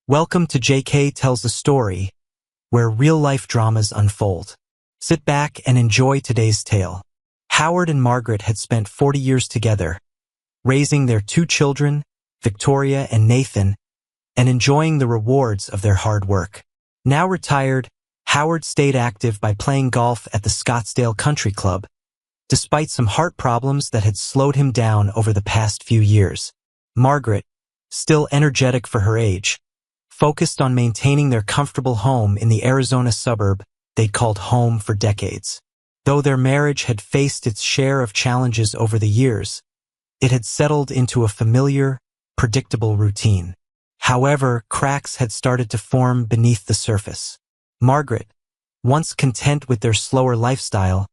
Welcome to JK Tells a Story, where real-life dramas unfold. Sit back and enjoy today's tale. Howard and Margaret had spent 40 years together, raising their two children, Victoria and Nathan, and enjoying the rewards of their hard work. Now retired, Howard stayed active by playing golf at the Scottsdale Country Club, despite some heart problems that had slowed him down over the past few years. Margaret, still energetic for her age, focused on maintaining their comfortable home in the Arizona suburb they'd called home for decades. Though their marriage had faced its share of challenges over the years, it had settled into a familiar, predictable routine. However, cracks had started to form beneath the surface. Margaret, once content with their slower lifestyle,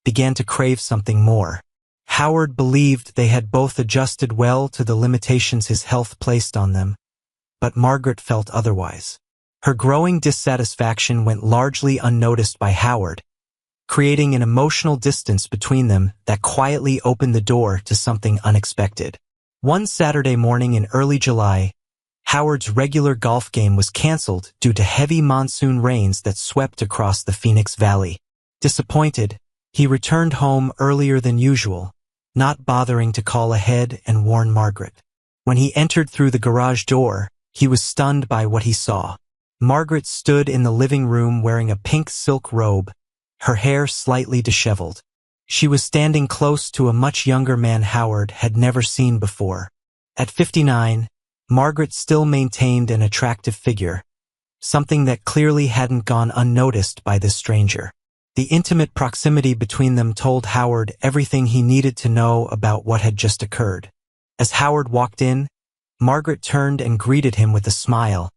began to crave something more. Howard believed they had both adjusted well to the limitations his health placed on them, but Margaret felt otherwise. Her growing dissatisfaction went largely unnoticed by Howard, creating an emotional distance between them that quietly opened the door to something unexpected. One Saturday morning in early July, Howard's regular golf game was canceled due to heavy monsoon rains that swept across the Phoenix Valley. Disappointed, he returned home earlier than usual, not bothering to call ahead and warn Margaret. When he entered through the garage door, he was stunned by what he saw. Margaret stood in the living room wearing a pink silk robe, her hair slightly disheveled. She was standing close to a much younger man Howard had never seen before. At 59, Margaret still maintained an attractive figure, something that clearly hadn't gone unnoticed by this stranger. The intimate proximity between them told Howard everything he needed to know about what had just occurred. As Howard walked in, Margaret turned and greeted him with a smile,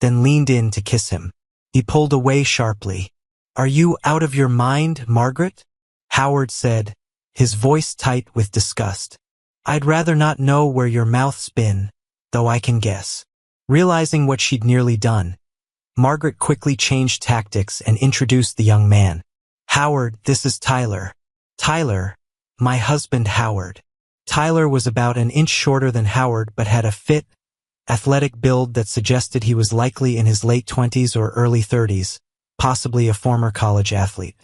then leaned in to kiss him. He pulled away sharply. "Are you out of your mind, Margaret?" Howard said, his voice tight with disgust. "I'd rather not know where your mouth's been, though I can guess." Realizing what she'd nearly done, Margaret quickly changed tactics and introduced the young man. "Howard, this is Tyler." "Tyler, my husband Howard." Tyler was about an inch shorter than Howard but had a fit, athletic build that suggested he was likely in his late 20s or early 30s, possibly a former college athlete.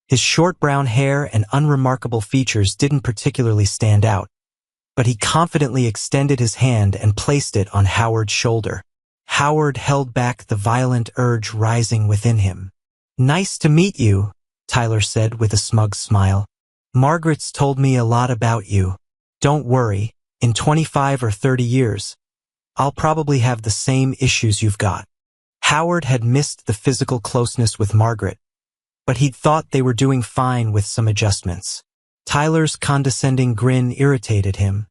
His short brown hair and unremarkable features didn't particularly stand out, but he confidently extended his hand and placed it on Howard's shoulder. Howard held back the violent urge rising within him. "Nice to meet you," Tyler said with a smug smile. "Margaret's told me a lot about you. Don't worry, in 25 or 30 years, I'll probably have the same issues you've got." Howard had missed the physical closeness with Margaret, but he'd thought they were doing fine with some adjustments. Tyler's condescending grin irritated him,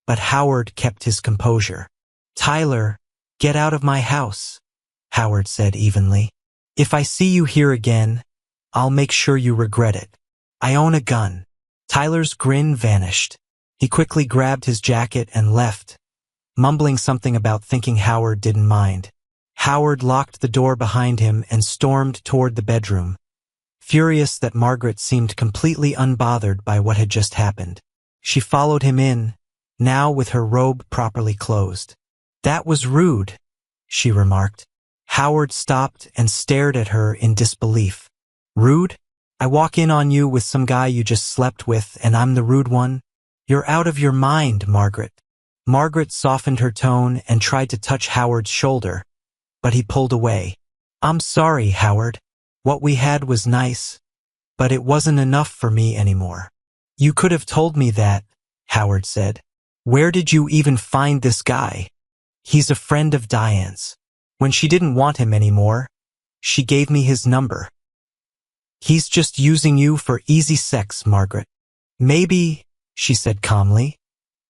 but Howard kept his composure. "Tyler, get out of my house," Howard said evenly. "If I see you here again, I'll make sure you regret it. I own a gun." Tyler's grin vanished. He quickly grabbed his jacket and left, mumbling something about thinking Howard didn't mind. Howard locked the door behind him and stormed toward the bedroom, furious that Margaret seemed completely unbothered by what had just happened. She followed him in, now with her robe properly closed. "That was rude," she remarked. Howard stopped and stared at her in disbelief. "Rude? I walk in on you with some guy you just slept with and I'm the rude one? You're out of your mind, Margaret." Margaret softened her tone and tried to touch Howard's shoulder, but he pulled away. "I'm sorry, Howard. What we had was nice, but it wasn't enough for me anymore." "You could have told me that," Howard said. "Where did you even find this guy?" "He's a friend of Diane's. When she didn't want him anymore, she gave me his number." "He's just using you for easy sex, Margaret." "Maybe," she said calmly,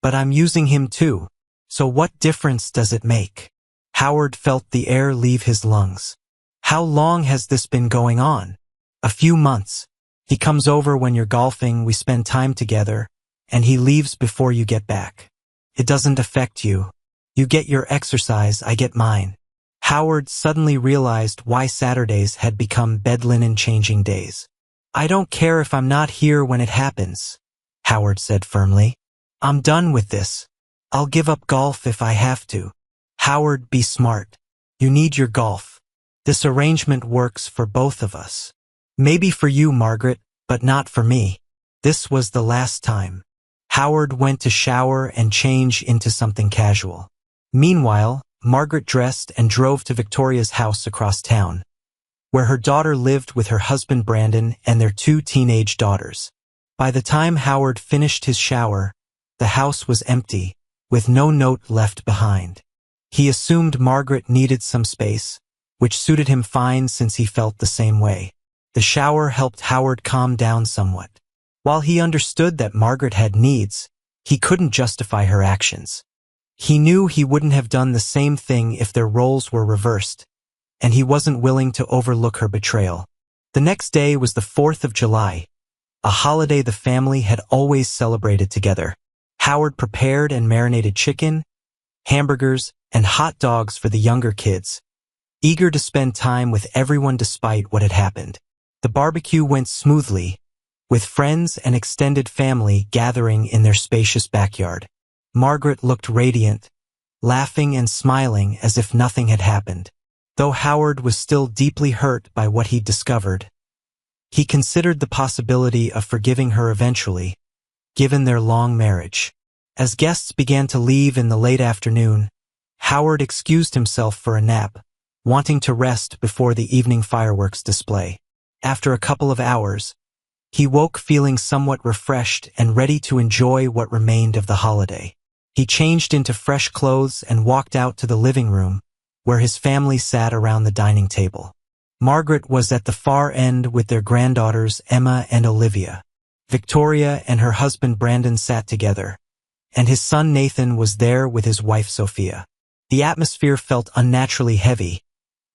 "but I'm using him too. So what difference does it make?" Howard felt the air leave his lungs. "How long has this been going on?" "A few months. He comes over when you're golfing, we spend time together, and he leaves before you get back. It doesn't affect you. You get your exercise, I get mine." Howard suddenly realized why Saturdays had become bed linen changing days. "I don't care if I'm not here when it happens," Howard said firmly. "I'm done with this. I'll give up golf if I have to." "Howard, be smart. You need your golf. This arrangement works for both of us. Maybe for you, Margaret, but not for me. This was the last time. Howard went to shower and change into something casual. Meanwhile, Margaret dressed and drove to Victoria's house across town, where her daughter lived with her husband Brandon and their 2 teenage daughters. By the time Howard finished his shower, the house was empty, with no note left behind. He assumed Margaret needed some space, which suited him fine since he felt the same way. The shower helped Howard calm down somewhat. While he understood that Margaret had needs, he couldn't justify her actions. He knew he wouldn't have done the same thing if their roles were reversed, and he wasn't willing to overlook her betrayal. The next day was the 4th of July, a holiday the family had always celebrated together. Howard prepared and marinated chicken, hamburgers, and hot dogs for the younger kids, eager to spend time with everyone despite what had happened. The barbecue went smoothly, with friends and extended family gathering in their spacious backyard. Margaret looked radiant, laughing and smiling as if nothing had happened. Though Howard was still deeply hurt by what he'd discovered, he considered the possibility of forgiving her eventually, given their long marriage. As guests began to leave in the late afternoon, Howard excused himself for a nap, wanting to rest before the evening fireworks display. After a couple of hours, he woke feeling somewhat refreshed and ready to enjoy what remained of the holiday. He changed into fresh clothes and walked out to the living room, where his family sat around the dining table. Margaret was at the far end with their granddaughters Emma and Olivia. Victoria and her husband Brandon sat together, and his son Nathan was there with his wife Sophia. The atmosphere felt unnaturally heavy,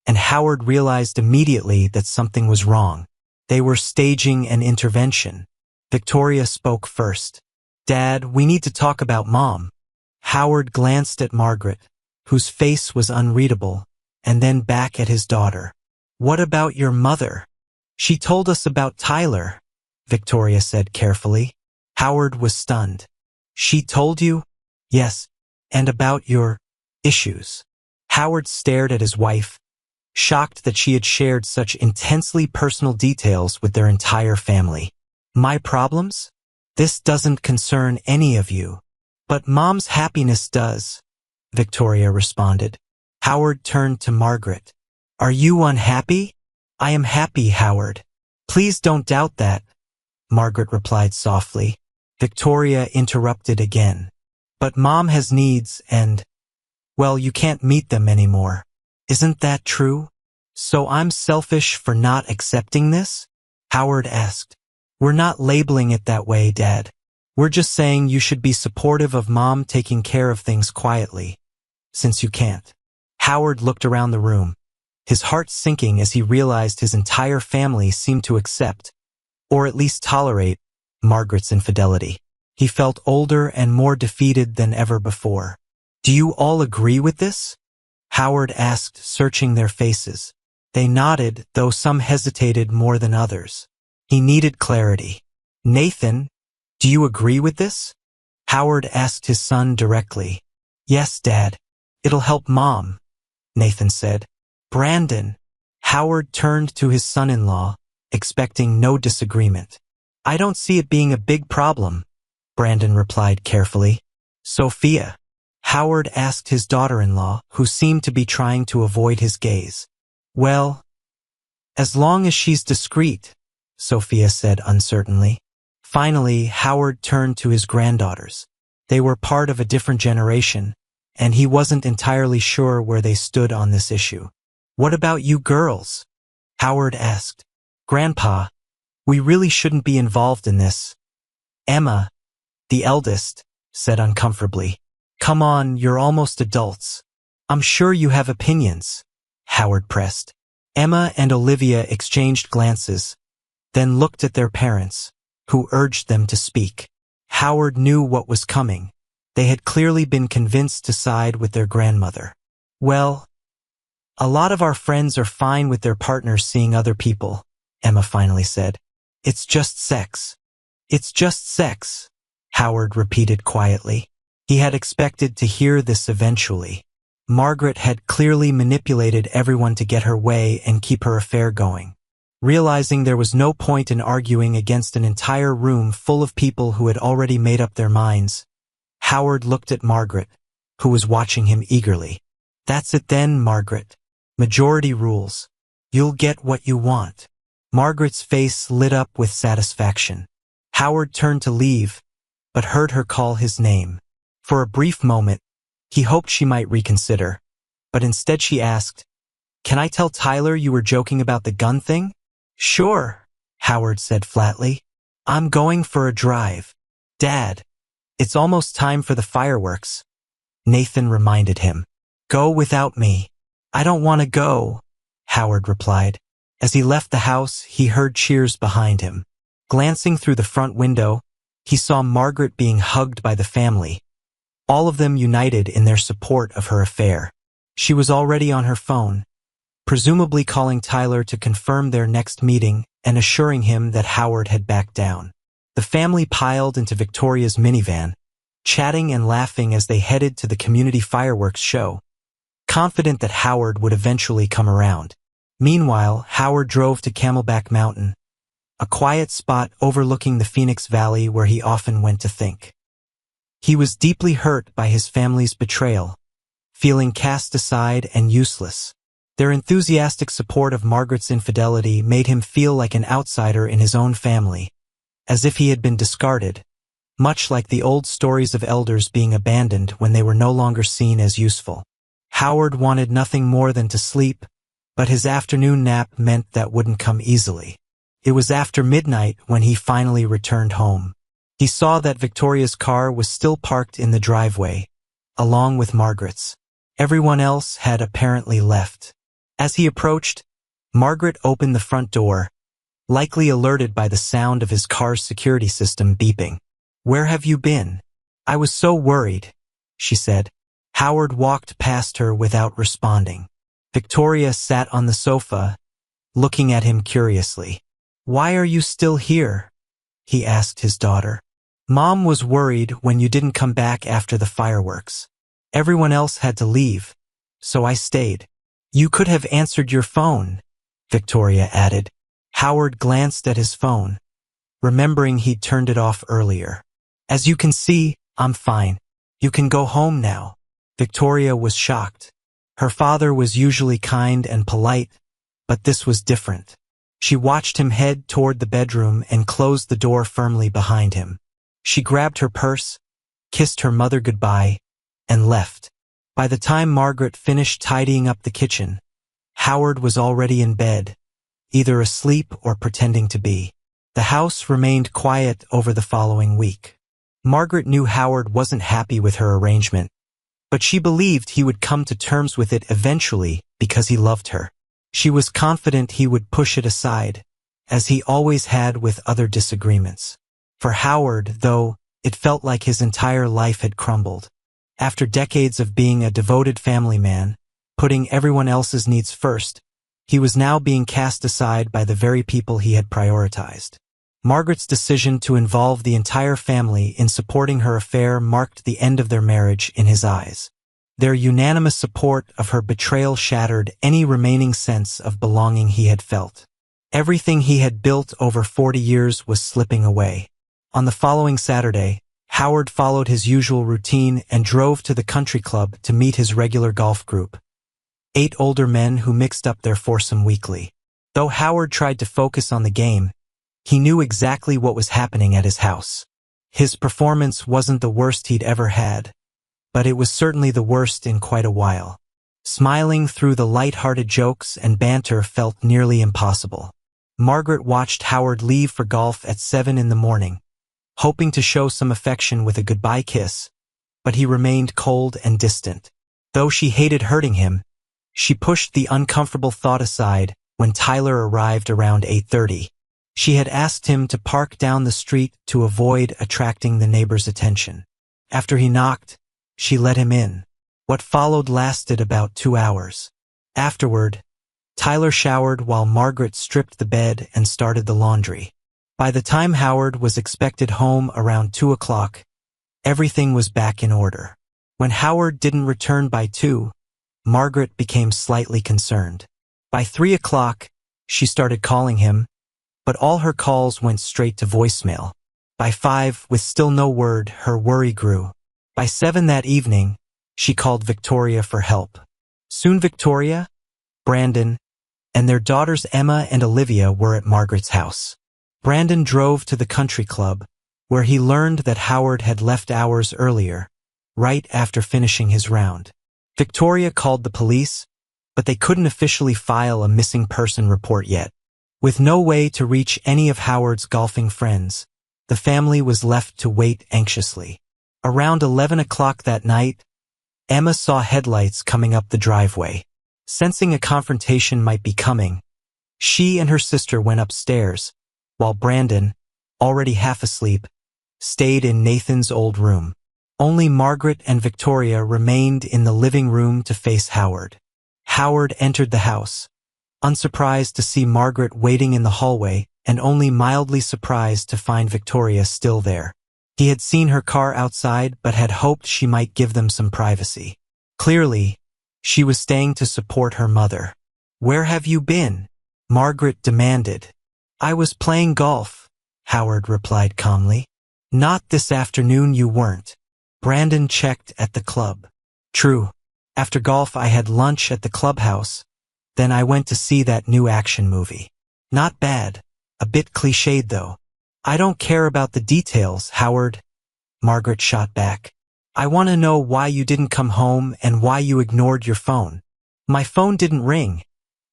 and Howard realized immediately that something was wrong. They were staging an intervention. Victoria spoke first. "Dad, we need to talk about Mom." Howard glanced at Margaret, whose face was unreadable, and then back at his daughter. "What about your mother?" "She told us about Tyler," Victoria said carefully. Howard was stunned. "She told you?" "Yes, and about your issues." Howard stared at his wife, shocked that she had shared such intensely personal details with their entire family. "My problems? This doesn't concern any of you." "But Mom's happiness does," Victoria responded. Howard turned to Margaret. "Are you unhappy?" "I am happy, Howard. Please don't doubt that," Margaret replied softly. Victoria interrupted again. "But Mom has needs and, well, you can't meet them anymore. Isn't that true?" "So I'm selfish for not accepting this?" Howard asked. "We're not labeling it that way, Dad. We're just saying you should be supportive of Mom taking care of things quietly, since you can't." Howard looked around the room, his heart sinking as he realized his entire family seemed to accept, or at least tolerate, Margaret's infidelity. He felt older and more defeated than ever before. "Do you all agree with this?" Howard asked, searching their faces. They nodded, though some hesitated more than others. He needed clarity. "Nathan, do you agree with this?" Howard asked his son directly. "Yes, Dad. It'll help Mom," Nathan said. "Brandon." Howard turned to his son-in-law, expecting no disagreement. "I don't see it being a big problem," Brandon replied carefully. "Sophia?" Howard asked his daughter-in-law, who seemed to be trying to avoid his gaze. "Well, as long as she's discreet," Sophia said uncertainly. Finally, Howard turned to his granddaughters. They were part of a different generation, and he wasn't entirely sure where they stood on this issue. "What about you girls?" Howard asked. "Grandpa, we really shouldn't be involved in this." Emma, the eldest, said uncomfortably. "Come on, you're almost adults. I'm sure you have opinions," Howard pressed. Emma and Olivia exchanged glances, then looked at their parents, who urged them to speak. Howard knew what was coming. They had clearly been convinced to side with their grandmother. "Well, a lot of our friends are fine with their partners seeing other people," Emma finally said. "It's just sex." "It's just sex," Howard repeated quietly. He had expected to hear this eventually. Margaret had clearly manipulated everyone to get her way and keep her affair going. Realizing there was no point in arguing against an entire room full of people who had already made up their minds, Howard looked at Margaret, who was watching him eagerly. "That's it then, Margaret. Majority rules. You'll get what you want." Margaret's face lit up with satisfaction. Howard turned to leave, but heard her call his name. For a brief moment, he hoped she might reconsider, but instead she asked, "Can I tell Tyler you were joking about the gun thing?" "Sure," Howard said flatly. "I'm going for a drive." "Dad, it's almost time for the fireworks," Nathan reminded him. "Go without me." "I don't want to go," Howard replied. As he left the house, he heard cheers behind him. Glancing through the front window, he saw Margaret being hugged by the family, all of them united in their support of her affair. She was already on her phone, presumably calling Tyler to confirm their next meeting and assuring him that Howard had backed down. The family piled into Victoria's minivan, chatting and laughing as they headed to the community fireworks show, confident that Howard would eventually come around. Meanwhile, Howard drove to Camelback Mountain, a quiet spot overlooking the Phoenix Valley where he often went to think. He was deeply hurt by his family's betrayal, feeling cast aside and useless. Their enthusiastic support of Margaret's infidelity made him feel like an outsider in his own family, as if he had been discarded, much like the old stories of elders being abandoned when they were no longer seen as useful. Howard wanted nothing more than to sleep, but his afternoon nap meant that wouldn't come easily. It was after midnight when he finally returned home. He saw that Victoria's car was still parked in the driveway, along with Margaret's. Everyone else had apparently left. As he approached, Margaret opened the front door, likely alerted by the sound of his car's security system beeping. "Where have you been? I was so worried," she said. Howard walked past her without responding. Victoria sat on the sofa, looking at him curiously. "Why are you still here?" he asked his daughter. "Mom was worried when you didn't come back after the fireworks. Everyone else had to leave, so I stayed." "You could have answered your phone," Victoria added. Howard glanced at his phone, remembering he'd turned it off earlier. "As you can see, I'm fine. You can go home now." Victoria was shocked. Her father was usually kind and polite, but this was different. She watched him head toward the bedroom and closed the door firmly behind him. She grabbed her purse, kissed her mother goodbye, and left. By the time Margaret finished tidying up the kitchen, Howard was already in bed, either asleep or pretending to be. The house remained quiet over the following week. Margaret knew Howard wasn't happy with her arrangement, but she believed he would come to terms with it eventually because he loved her. She was confident he would push it aside, as he always had with other disagreements. For Howard, though, it felt like his entire life had crumbled. After decades of being a devoted family man, putting everyone else's needs first, he was now being cast aside by the very people he had prioritized. Margaret's decision to involve the entire family in supporting her affair marked the end of their marriage in his eyes. Their unanimous support of her betrayal shattered any remaining sense of belonging he had felt. Everything he had built over 40 years was slipping away. On the following Saturday, Howard followed his usual routine and drove to the country club to meet his regular golf group, 8 older men who mixed up their foursome weekly. Though Howard tried to focus on the game, he knew exactly what was happening at his house. His performance wasn't the worst he'd ever had, but it was certainly the worst in quite a while. Smiling through the light-hearted jokes and banter felt nearly impossible. Margaret watched Howard leave for golf at 7 in the morning, hoping to show some affection with a goodbye kiss, but he remained cold and distant. Though she hated hurting him, she pushed the uncomfortable thought aside when Tyler arrived around 8:30. She had asked him to park down the street to avoid attracting the neighbor's attention. After he knocked, she let him in. What followed lasted about 2 hours. Afterward, Tyler showered while Margaret stripped the bed and started the laundry. By the time Howard was expected home around 2 o'clock, everything was back in order. When Howard didn't return by 2, Margaret became slightly concerned. By 3 o'clock, she started calling him, but all her calls went straight to voicemail. By 5, with still no word, her worry grew. By 7 that evening, she called Victoria for help. Soon Victoria, Brandon, and their daughters Emma and Olivia were at Margaret's house. Brandon drove to the country club, where he learned that Howard had left hours earlier, right after finishing his round. Victoria called the police, but they couldn't officially file a missing person report yet. With no way to reach any of Howard's golfing friends, the family was left to wait anxiously. Around 11 o'clock that night, Emma saw headlights coming up the driveway. Sensing a confrontation might be coming, she and her sister went upstairs, while Brandon, already half asleep, stayed in Nathan's old room. Only Margaret and Victoria remained in the living room to face Howard. Howard entered the house, unsurprised to see Margaret waiting in the hallway and only mildly surprised to find Victoria still there. He had seen her car outside but had hoped she might give them some privacy. Clearly, she was staying to support her mother. "Where have you been?" Margaret demanded. "I was playing golf," Howard replied calmly. "Not this afternoon, you weren't." Brandon checked at the club. "True. After golf I had lunch at the clubhouse. Then I went to see that new action movie. Not bad. A bit cliched though." "I don't care about the details, Howard," Margaret shot back. "I want to know why you didn't come home and why you ignored your phone." "My phone didn't ring,"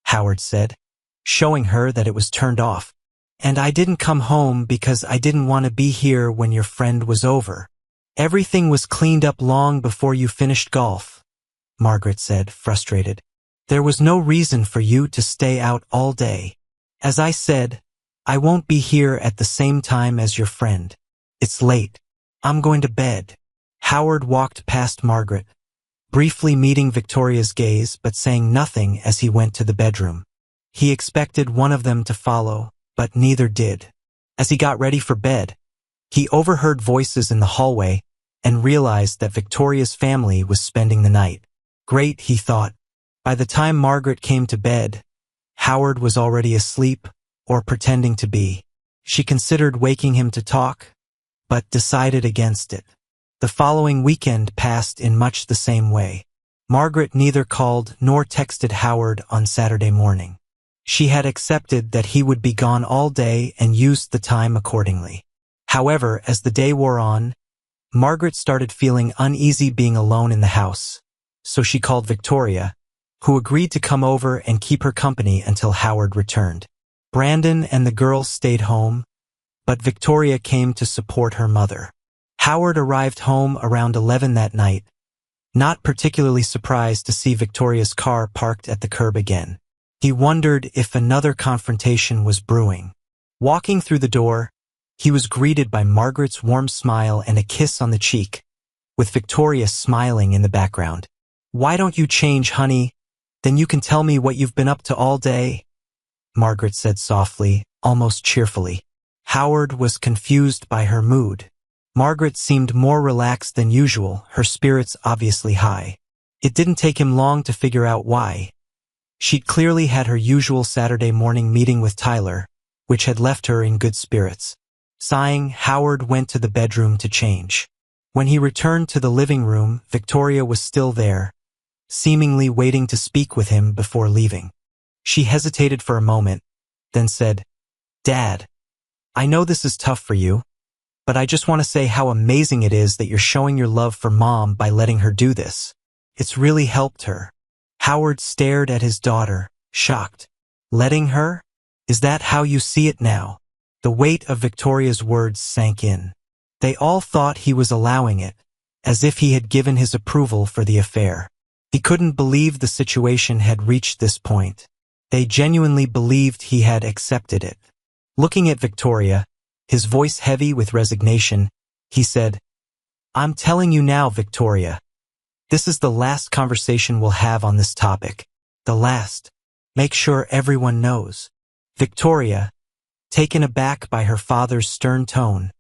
Howard said, showing her that it was turned off. "And I didn't come home because I didn't want to be here when your friend was over. Everything was cleaned up long before you finished golf," Margaret said, frustrated. "There was no reason for you to stay out all day. As I said, I won't be here at the same time as your friend. It's late. I'm going to bed." Howard walked past Margaret, briefly meeting Victoria's gaze but saying nothing as he went to the bedroom. He expected one of them to follow, but neither did. As he got ready for bed, he overheard voices in the hallway and realized that Victoria's family was spending the night. Great, he thought. By the time Margaret came to bed, Howard was already asleep or pretending to be. She considered waking him to talk, but decided against it. The following weekend passed in much the same way. Margaret neither called nor texted Howard on Saturday morning. She had accepted that he would be gone all day and used the time accordingly. However, as the day wore on, Margaret started feeling uneasy being alone in the house, so she called Victoria, who agreed to come over and keep her company until Howard returned. Brandon and the girls stayed home, but Victoria came to support her mother. Howard arrived home around 11 that night, not particularly surprised to see Victoria's car parked at the curb again. He wondered if another confrontation was brewing. Walking through the door, he was greeted by Margaret's warm smile and a kiss on the cheek, with Victoria smiling in the background. "Why don't you change, honey? Then you can tell me what you've been up to all day," Margaret said softly, almost cheerfully. Howard was confused by her mood. Margaret seemed more relaxed than usual, her spirits obviously high. It didn't take him long to figure out why. She'd clearly had her usual Saturday morning meeting with Tyler, which had left her in good spirits. Sighing, Howard went to the bedroom to change. When he returned to the living room, Victoria was still there, seemingly waiting to speak with him before leaving. She hesitated for a moment, then said, "Dad, I know this is tough for you, but I just want to say how amazing it is that you're showing your love for Mom by letting her do this. It's really helped her." Howard stared at his daughter, shocked. "Letting her? Is that how you see it now?" The weight of Victoria's words sank in. They all thought he was allowing it, as if he had given his approval for the affair. He couldn't believe the situation had reached this point. They genuinely believed he had accepted it. Looking at Victoria, his voice heavy with resignation, he said, "I'm telling you now, Victoria. This is the last conversation we'll have on this topic. The last. Make sure everyone knows." Victoria, taken aback by her father's stern tone,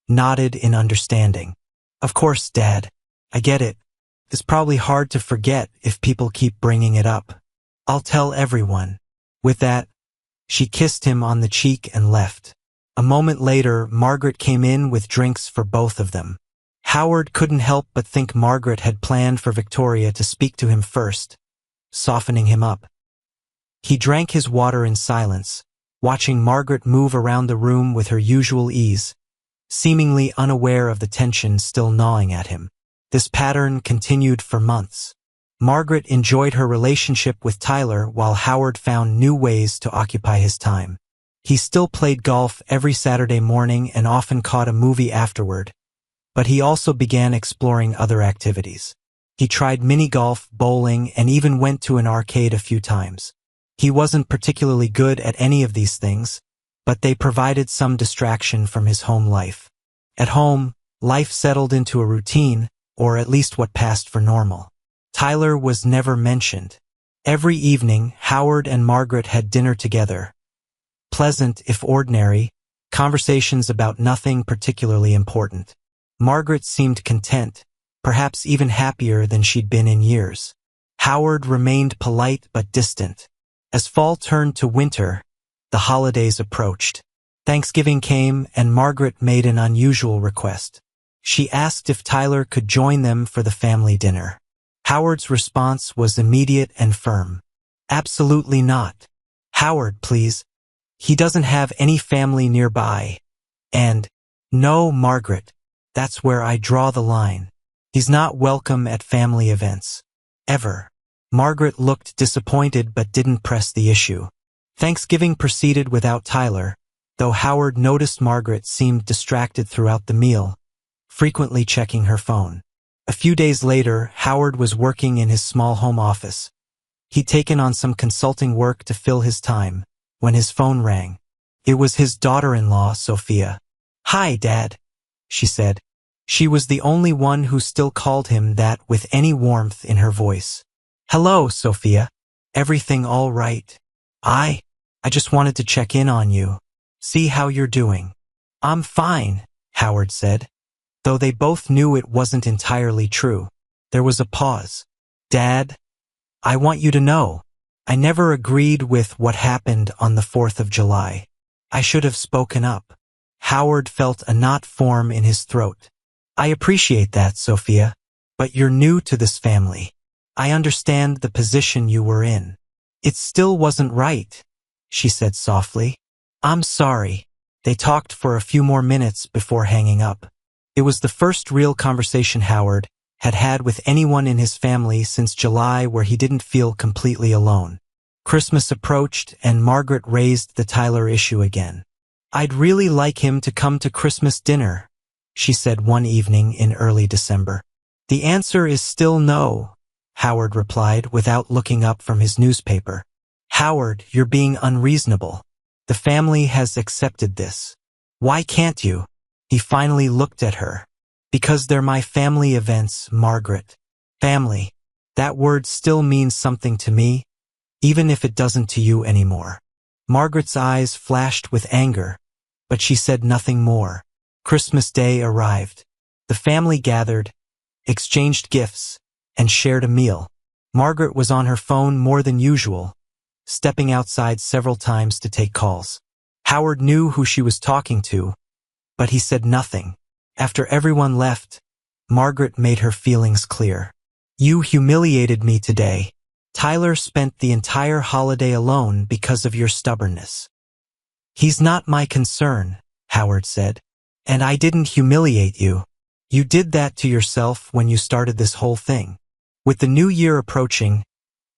nodded in understanding. "Of course, Dad. I get it. It's probably hard to forget if people keep bringing it up. I'll tell everyone." With that, she kissed him on the cheek and left. A moment later, Margaret came in with drinks for both of them. Howard couldn't help but think Margaret had planned for Victoria to speak to him first, softening him up. He drank his water in silence, watching Margaret move around the room with her usual ease, seemingly unaware of the tension still gnawing at him. This pattern continued for months. Margaret enjoyed her relationship with Tyler while Howard found new ways to occupy his time. He still played golf every Saturday morning and often caught a movie afterward, but he also began exploring other activities. He tried mini-golf, bowling, and even went to an arcade a few times. He wasn't particularly good at any of these things, but they provided some distraction from his home life. At home, life settled into a routine, or at least what passed for normal. Tyler was never mentioned. Every evening, Howard and Margaret had dinner together. Pleasant, if ordinary, conversations about nothing particularly important. Margaret seemed content, perhaps even happier than she'd been in years. Howard remained polite but distant. As fall turned to winter, the holidays approached. Thanksgiving came and Margaret made an unusual request. She asked if Tyler could join them for the family dinner. Howard's response was immediate and firm. "Absolutely not. Howard, please. He doesn't have any family nearby. And, no, Margaret. That's where I draw the line. He's not welcome at family events. Ever." Margaret looked disappointed but didn't press the issue. Thanksgiving proceeded without Tyler, though Howard noticed Margaret seemed distracted throughout the meal, frequently checking her phone. A few days later, Howard was working in his small home office. He'd taken on some consulting work to fill his time, when his phone rang. It was his daughter-in-law, Sophia. "Hi, Dad," she said. She was the only one who still called him that with any warmth in her voice. "Hello, Sophia. Everything all right? I just wanted to check in on you. See how you're doing." "I'm fine," Howard said, though they both knew it wasn't entirely true. There was a pause. "Dad, I want you to know, I never agreed with what happened on the 4th of July. I should have spoken up." Howard felt a knot form in his throat. "I appreciate that, Sophia, but you're new to this family. I understand the position you were in. It still wasn't right," she said softly. "I'm sorry." They talked for a few more minutes before hanging up. It was the first real conversation Howard had had with anyone in his family since July, where he didn't feel completely alone. Christmas approached and Margaret raised the Tyler issue again. "I'd really like him to come to Christmas dinner," she said one evening in early December. "The answer is still no," Howard replied without looking up from his newspaper. "Howard, you're being unreasonable. The family has accepted this. Why can't you?" He finally looked at her. "Because they're my family events, Margaret. Family. That word still means something to me, even if it doesn't to you anymore." Margaret's eyes flashed with anger, but she said nothing more. Christmas Day arrived. The family gathered, exchanged gifts, and shared a meal. Margaret was on her phone more than usual, stepping outside several times to take calls. Howard knew who she was talking to, but he said nothing. After everyone left, Margaret made her feelings clear. "You humiliated me today. Tyler spent the entire holiday alone because of your stubbornness." "He's not my concern," Howard said. "And I didn't humiliate you. You did that to yourself when you started this whole thing." With the new year approaching,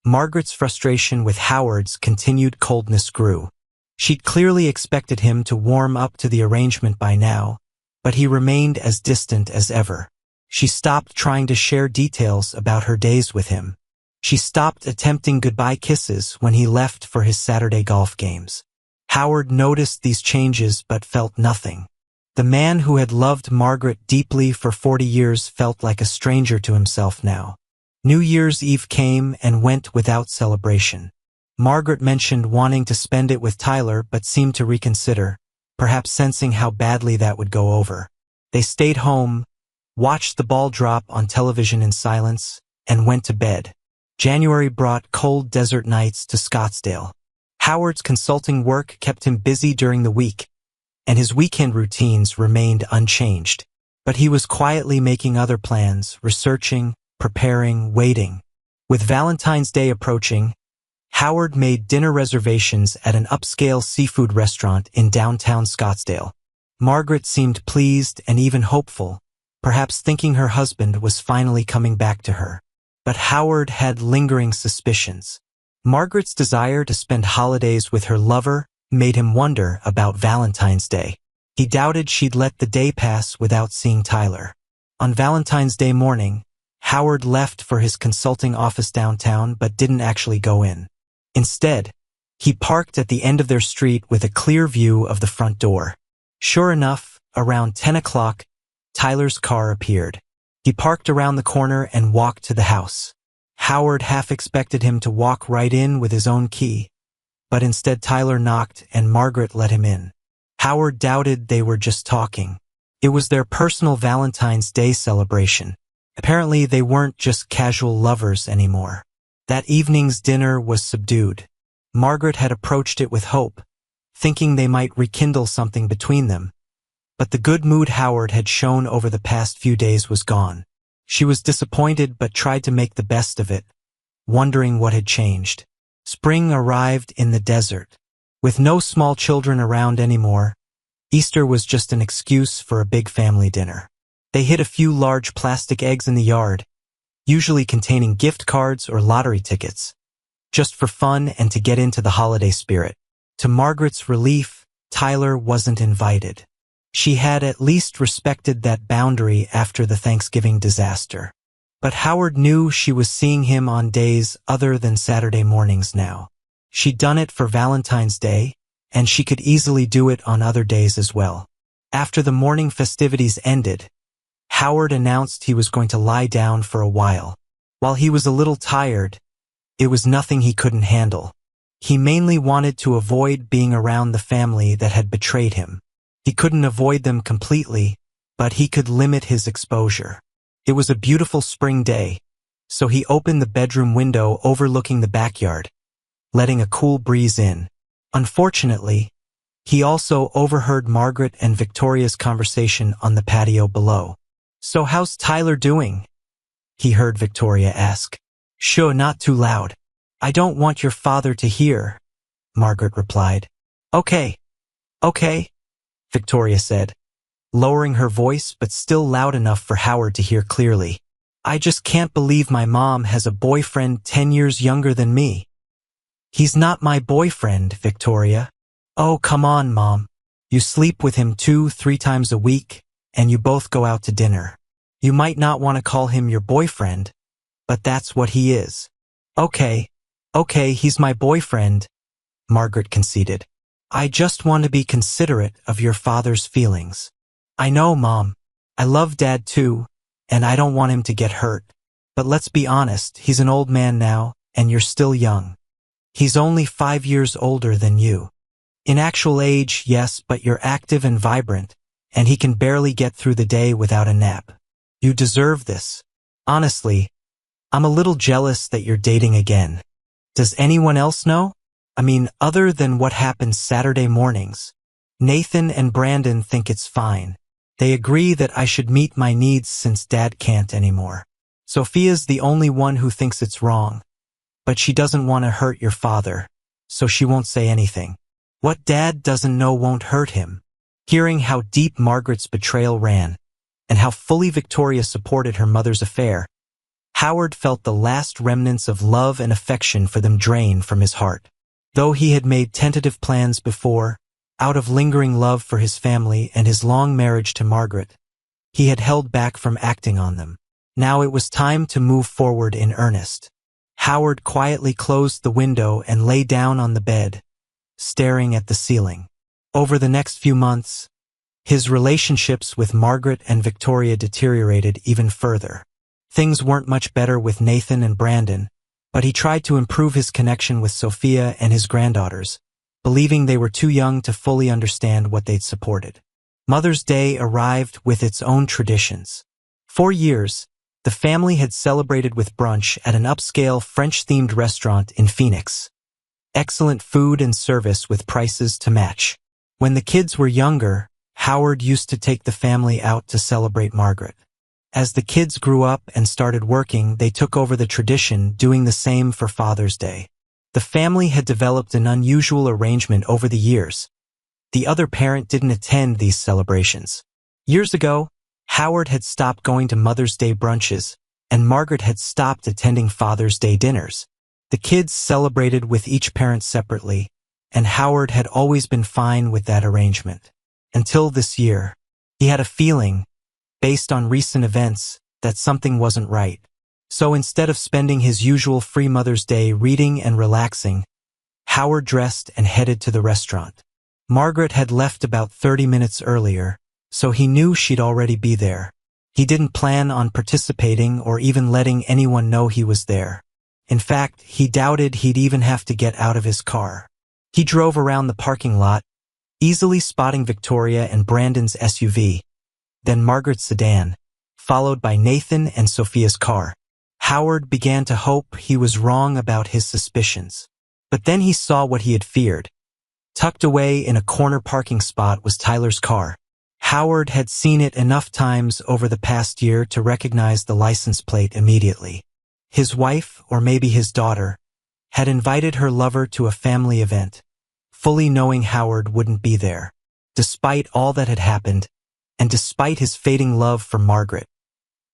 Margaret's frustration with Howard's continued coldness grew. She'd clearly expected him to warm up to the arrangement by now, but he remained as distant as ever. She stopped trying to share details about her days with him. She stopped attempting goodbye kisses when he left for his Saturday golf games. Howard noticed these changes but felt nothing. The man who had loved Margaret deeply for 40 years felt like a stranger to himself now. New Year's Eve came and went without celebration. Margaret mentioned wanting to spend it with Tyler but seemed to reconsider, perhaps sensing how badly that would go over. They stayed home, watched the ball drop on television in silence, and went to bed. January brought cold desert nights to Scottsdale. Howard's consulting work kept him busy during the week, and his weekend routines remained unchanged. But he was quietly making other plans, researching, preparing, waiting. With Valentine's Day approaching, Howard made dinner reservations at an upscale seafood restaurant in downtown Scottsdale. Margaret seemed pleased and even hopeful, perhaps thinking her husband was finally coming back to her. But Howard had lingering suspicions. Margaret's desire to spend holidays with her lover made him wonder about Valentine's Day. He doubted she'd let the day pass without seeing Tyler. On Valentine's Day morning, Howard left for his consulting office downtown but didn't actually go in. Instead, he parked at the end of their street with a clear view of the front door. Sure enough, around 10 o'clock, Tyler's car appeared. He parked around the corner and walked to the house. Howard half expected him to walk right in with his own key, but instead Tyler knocked and Margaret let him in. Howard doubted they were just talking. It was their personal Valentine's Day celebration. Apparently they weren't just casual lovers anymore. That evening's dinner was subdued. Margaret had approached it with hope, thinking they might rekindle something between them. But the good mood Howard had shown over the past few days was gone. She was disappointed but tried to make the best of it, wondering what had changed. Spring arrived in the desert. With no small children around anymore, Easter was just an excuse for a big family dinner. They hid a few large plastic eggs in the yard, usually containing gift cards or lottery tickets, just for fun and to get into the holiday spirit. To Margaret's relief, Tyler wasn't invited. She had at least respected that boundary after the Thanksgiving disaster. But Howard knew she was seeing him on days other than Saturday mornings now. She'd done it for Valentine's Day, and she could easily do it on other days as well. After the morning festivities ended, Howard announced he was going to lie down for a while. While he was a little tired, it was nothing he couldn't handle. He mainly wanted to avoid being around the family that had betrayed him. He couldn't avoid them completely, but he could limit his exposure. It was a beautiful spring day, so he opened the bedroom window overlooking the backyard, letting a cool breeze in. Unfortunately, he also overheard Margaret and Victoria's conversation on the patio below. "So how's Tyler doing?" he heard Victoria ask. "Sure, not too loud. I don't want your father to hear," Margaret replied. Okay, Victoria said, lowering her voice but still loud enough for Howard to hear clearly. "I just can't believe my mom has a boyfriend 10 years younger than me." "He's not my boyfriend, Victoria." "Oh, come on, Mom. You sleep with him 2-3 times a week, and you both go out to dinner. You might not want to call him your boyfriend, but that's what he is." Okay, he's my boyfriend," Margaret conceded. "I just want to be considerate of your father's feelings." "I know, Mom. I love Dad too, and I don't want him to get hurt. But let's be honest, he's an old man now, and you're still young. He's only 5 years older than you. In actual age, yes, but you're active and vibrant, and he can barely get through the day without a nap. You deserve this. Honestly, I'm a little jealous that you're dating again. Does anyone else know? I mean, other than what happens Saturday mornings. Nathan and Brandon think it's fine. They agree that I should meet my needs since Dad can't anymore. Sophia's the only one who thinks it's wrong, but she doesn't want to hurt your father, so she won't say anything. What Dad doesn't know won't hurt him." Hearing how deep Margaret's betrayal ran, and how fully Victoria supported her mother's affair, Howard felt the last remnants of love and affection for them drain from his heart. Though he had made tentative plans before, out of lingering love for his family and his long marriage to Margaret, he had held back from acting on them. Now it was time to move forward in earnest. Howard quietly closed the window and lay down on the bed, staring at the ceiling. Over the next few months, his relationships with Margaret and Victoria deteriorated even further. Things weren't much better with Nathan and Brandon, but he tried to improve his connection with Sophia and his granddaughters, believing they were too young to fully understand what they'd supported. Mother's Day arrived with its own traditions. For years, The family had celebrated with brunch at an upscale French-themed restaurant in Phoenix. Excellent food and service with prices to match. When the kids were younger, Howard used to take the family out to celebrate Margaret. As the kids grew up and started working, they took over the tradition, doing the same for Father's Day. The family had developed an unusual arrangement over the years. The other parent didn't attend these celebrations. Years ago, Howard had stopped going to Mother's Day brunches, and Margaret had stopped attending Father's Day dinners. The kids celebrated with each parent separately, and Howard had always been fine with that arrangement. Until this year, he had a feeling, based on recent events, that something wasn't right. So instead of spending his usual free Mother's Day reading and relaxing, Howard dressed and headed to the restaurant. Margaret had left about 30 minutes earlier, so he knew she'd already be there. He didn't plan on participating or even letting anyone know he was there. In fact, he doubted he'd even have to get out of his car. He drove around the parking lot, easily spotting Victoria and Brandon's SUV, then Margaret's sedan, followed by Nathan and Sophia's car. Howard began to hope he was wrong about his suspicions. But then he saw what he had feared. Tucked away in a corner parking spot was Tyler's car. Howard had seen it enough times over the past year to recognize the license plate immediately. His wife, or maybe his daughter, had invited her lover to a family event, fully knowing Howard wouldn't be there. Despite all that had happened, and despite his fading love for Margaret,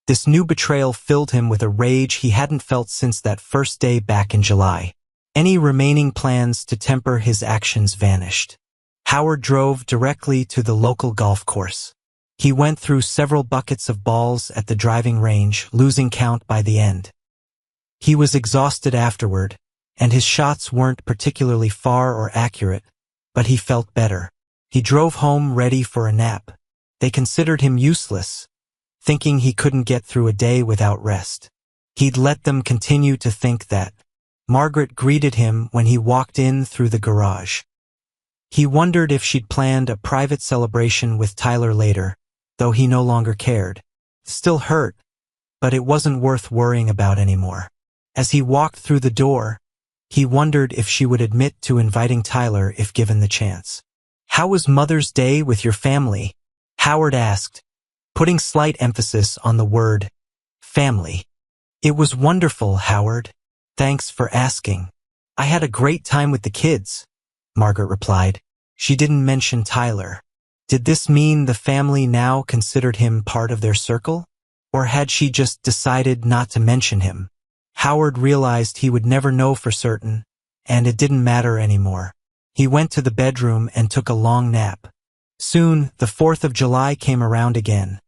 this new betrayal filled him with a rage he hadn't felt since that first day back in July. Any remaining plans to temper his actions vanished. Howard drove directly to the local golf course. He went through several buckets of balls at the driving range, losing count by the end. He was exhausted afterward, and his shots weren't particularly far or accurate, but he felt better. He drove home ready for a nap. They considered him useless, thinking he couldn't get through a day without rest. He'd let them continue to think that. Margaret greeted him when he walked in through the garage. He wondered if she'd planned a private celebration with Tyler later, though he no longer cared. Still hurt, but it wasn't worth worrying about anymore. As he walked through the door, he wondered if she would admit to inviting Tyler if given the chance. "How was Mother's Day with your family?" Howard asked, putting slight emphasis on the word family. "It was wonderful, Howard. Thanks for asking. I had a great time with the kids," Margaret replied. She didn't mention Tyler. Did this mean the family now considered him part of their circle? Or had she just decided not to mention him? Howard realized he would never know for certain, and it didn't matter anymore. He went to the bedroom and took a long nap. Soon, the 4th of July came around again.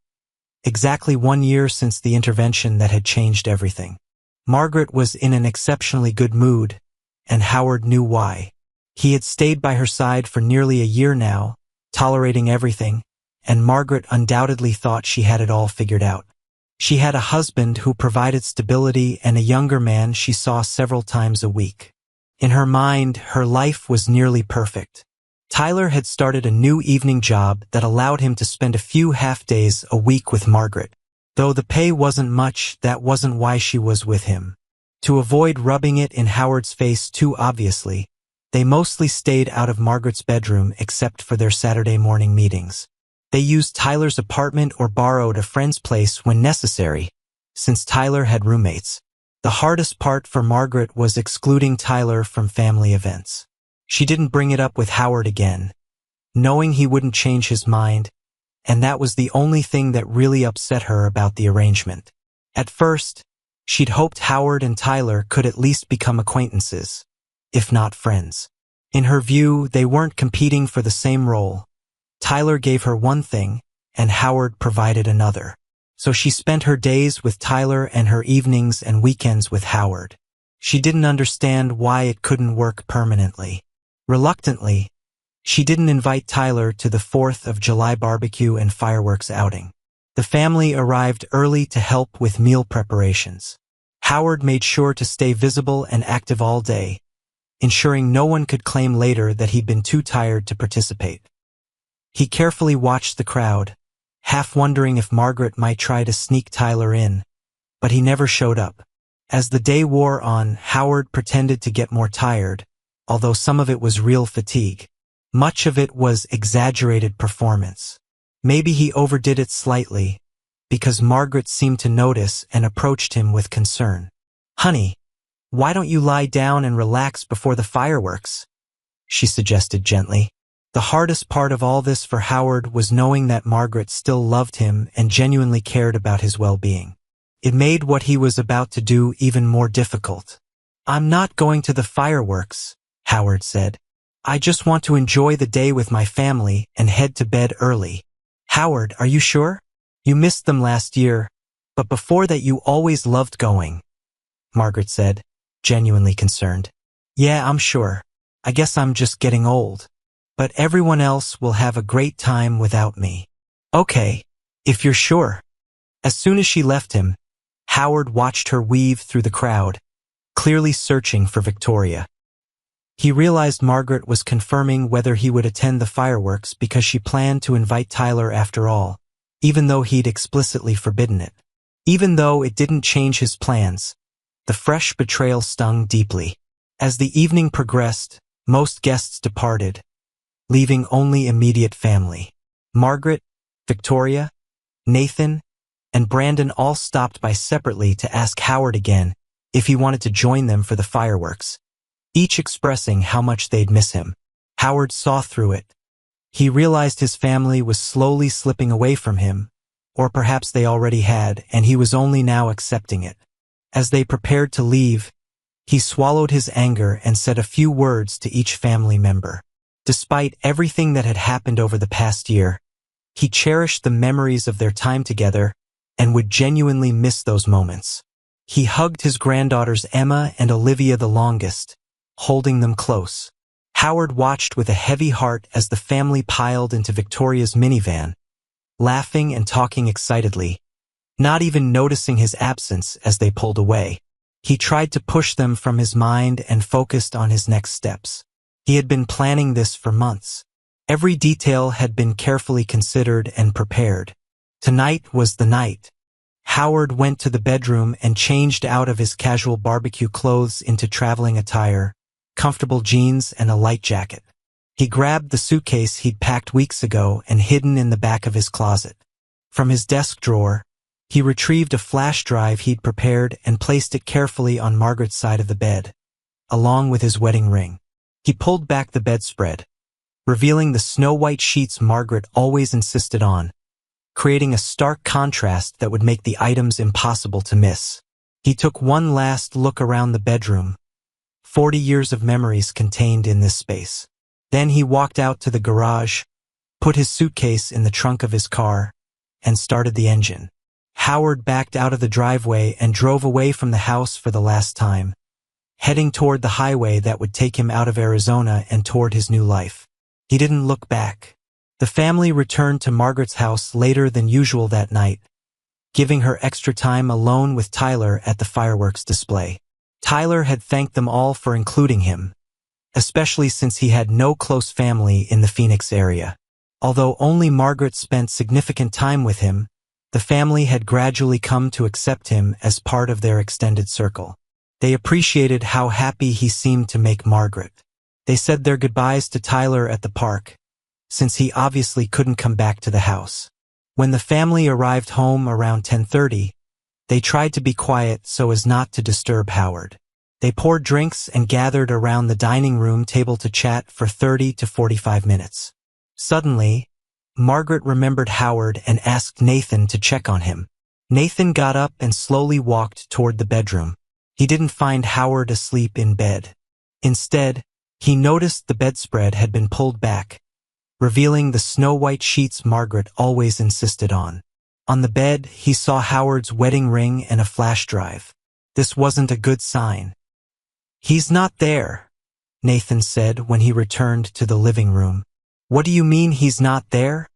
Exactly 1 year since the intervention that had changed everything. Margaret was in an exceptionally good mood, and Howard knew why. He had stayed by her side for nearly a year now, tolerating everything, and Margaret undoubtedly thought she had it all figured out. She had a husband who provided stability and a younger man she saw several times a week. In her mind, her life was nearly perfect. Tyler had started a new evening job that allowed him to spend a few half-days a week with Margaret. Though the pay wasn't much, that wasn't why she was with him. To avoid rubbing it in Howard's face too obviously, they mostly stayed out of Margaret's bedroom except for their Saturday morning meetings. They used Tyler's apartment or borrowed a friend's place when necessary, since Tyler had roommates. The hardest part for Margaret was excluding Tyler from family events. She didn't bring it up with Howard again, knowing he wouldn't change his mind, and that was the only thing that really upset her about the arrangement. At first, she'd hoped Howard and Tyler could at least become acquaintances, if not friends. In her view, they weren't competing for the same role. Tyler gave her one thing, and Howard provided another. So she spent her days with Tyler and her evenings and weekends with Howard. She didn't understand why it couldn't work permanently. Reluctantly, she didn't invite Tyler to the 4th of July barbecue and fireworks outing. The family arrived early to help with meal preparations. Howard made sure to stay visible and active all day, ensuring no one could claim later that he'd been too tired to participate. He carefully watched the crowd, half wondering if Margaret might try to sneak Tyler in, but he never showed up. As the day wore on, Howard pretended to get more tired, although some of it was real fatigue. Much of it was exaggerated performance. Maybe he overdid it slightly, because Margaret seemed to notice and approached him with concern. "Honey, why don't you lie down and relax before the fireworks?" she suggested gently. The hardest part of all this for Howard was knowing that Margaret still loved him and genuinely cared about his well-being. It made what he was about to do even more difficult. "I'm not going to the fireworks," Howard said. "I just want to enjoy the day with my family and head to bed early." "Howard, are you sure? You missed them last year, but before that you always loved going," Margaret said, genuinely concerned. "Yeah, I'm sure. I guess I'm just getting old. But everyone else will have a great time without me." "Okay, if you're sure." As soon as she left him, Howard watched her weave through the crowd, clearly searching for Victoria. He realized Margaret was confirming whether he would attend the fireworks because she planned to invite Tyler after all, even though he'd explicitly forbidden it. Even though it didn't change his plans, the fresh betrayal stung deeply. As the evening progressed, most guests departed, leaving only immediate family. Margaret, Victoria, Nathan, and Brandon all stopped by separately to ask Howard again if he wanted to join them for the fireworks, each expressing how much they'd miss him. Howard saw through it. He realized his family was slowly slipping away from him, or perhaps they already had, and he was only now accepting it. As they prepared to leave, he swallowed his anger and said a few words to each family member. Despite everything that had happened over the past year, he cherished the memories of their time together and would genuinely miss those moments. He hugged his granddaughters Emma and Olivia the longest, holding them close. Howard watched with a heavy heart as the family piled into Victoria's minivan, laughing and talking excitedly, not even noticing his absence as they pulled away. He tried to push them from his mind and focused on his next steps. He had been planning this for months. Every detail had been carefully considered and prepared. Tonight was the night. Howard went to the bedroom and changed out of his casual barbecue clothes into traveling attire, comfortable jeans and a light jacket. He grabbed the suitcase he'd packed weeks ago and hidden in the back of his closet. From his desk drawer, he retrieved a flash drive he'd prepared and placed it carefully on Margaret's side of the bed, along with his wedding ring. He pulled back the bedspread, revealing the snow-white sheets Margaret always insisted on, creating a stark contrast that would make the items impossible to miss. He took one last look around the bedroom, 40 years of memories contained in this space. Then he walked out to the garage, put his suitcase in the trunk of his car, and started the engine. Howard backed out of the driveway and drove away from the house for the last time, heading toward the highway that would take him out of Arizona and toward his new life. He didn't look back. The family returned to Margaret's house later than usual that night, giving her extra time alone with Tyler at the fireworks display. Tyler had thanked them all for including him, especially since he had no close family in the Phoenix area. Although only Margaret spent significant time with him, the family had gradually come to accept him as part of their extended circle. They appreciated how happy he seemed to make Margaret. They said their goodbyes to Tyler at the park, since he obviously couldn't come back to the house. When the family arrived home around 10:30, they tried to be quiet so as not to disturb Howard. They poured drinks and gathered around the dining room table to chat for 30 to 45 minutes. Suddenly, Margaret remembered Howard and asked Nathan to check on him. Nathan got up and slowly walked toward the bedroom. He didn't find Howard asleep in bed. Instead, he noticed the bedspread had been pulled back, revealing the snow-white sheets Margaret always insisted on. On the bed, he saw Howard's wedding ring and a flash drive. This wasn't a good sign. "He's not there," Nathan said when he returned to the living room. "What do you mean he's not there?"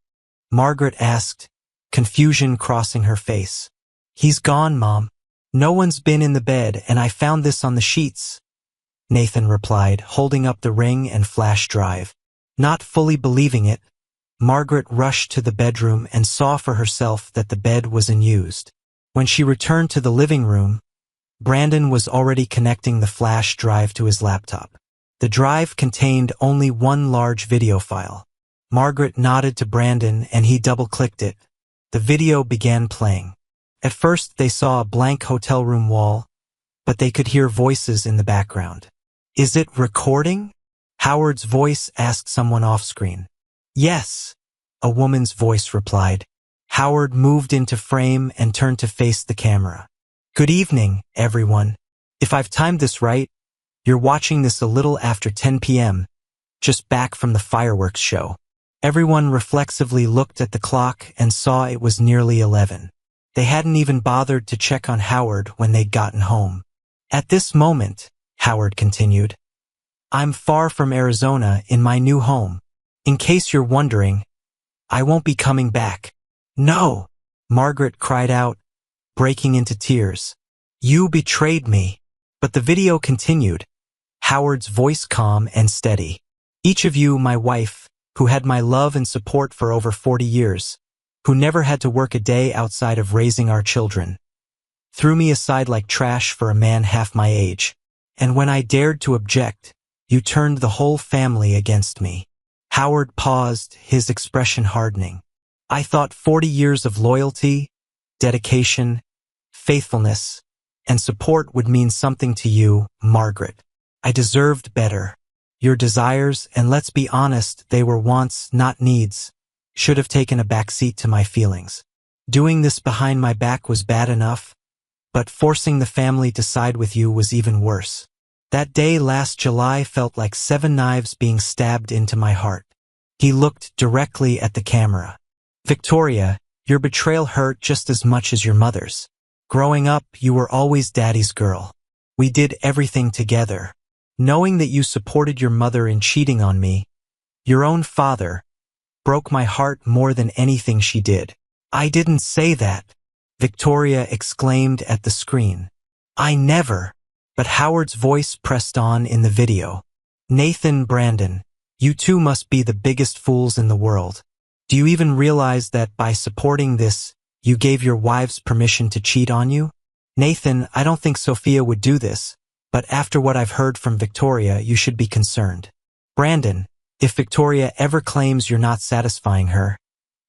Margaret asked, confusion crossing her face. "He's gone, Mom. No one's been in the bed and I found this on the sheets," Nathan replied, holding up the ring and flash drive. Not fully believing it, Margaret rushed to the bedroom and saw for herself that the bed was unused. When she returned to the living room, Brandon was already connecting the flash drive to his laptop. The drive contained only one large video file. Margaret nodded to Brandon and he double-clicked it. The video began playing. At first they saw a blank hotel room wall, but they could hear voices in the background. "Is it recording?" Howard's voice asked someone off-screen. "Yes," a woman's voice replied. Howard moved into frame and turned to face the camera. "Good evening, everyone. If I've timed this right, you're watching this a little after 10 p.m., just back from the fireworks show." Everyone reflexively looked at the clock and saw it was nearly 11. They hadn't even bothered to check on Howard when they'd gotten home. "At this moment," Howard continued, "I'm far from Arizona in my new home. In case you're wondering, I won't be coming back." "No!" Margaret cried out, breaking into tears. "You betrayed me." But the video continued, Howard's voice calm and steady. "Each of you, my wife, who had my love and support for over 40 years, who never had to work a day outside of raising our children, threw me aside like trash for a man half my age. And when I dared to object, you turned the whole family against me." Howard paused, his expression hardening. "I thought 40 years of loyalty, dedication, faithfulness, and support would mean something to you, Margaret. I deserved better. Your desires, and let's be honest, they were wants, not needs, should have taken a backseat to my feelings. Doing this behind my back was bad enough, but forcing the family to side with you was even worse. That day last July felt like 7 knives being stabbed into my heart." He looked directly at the camera. "Victoria, your betrayal hurt just as much as your mother's. Growing up, you were always Daddy's girl. We did everything together. Knowing that you supported your mother in cheating on me, your own father, broke my heart more than anything she did." "I didn't say that," Victoria exclaimed at the screen. "I never." But Howard's voice pressed on in the video. "Nathan, Brandon, you two must be the biggest fools in the world. Do you even realize that by supporting this, you gave your wives permission to cheat on you? Nathan, I don't think Sophia would do this, but after what I've heard from Victoria, you should be concerned. Brandon, if Victoria ever claims you're not satisfying her,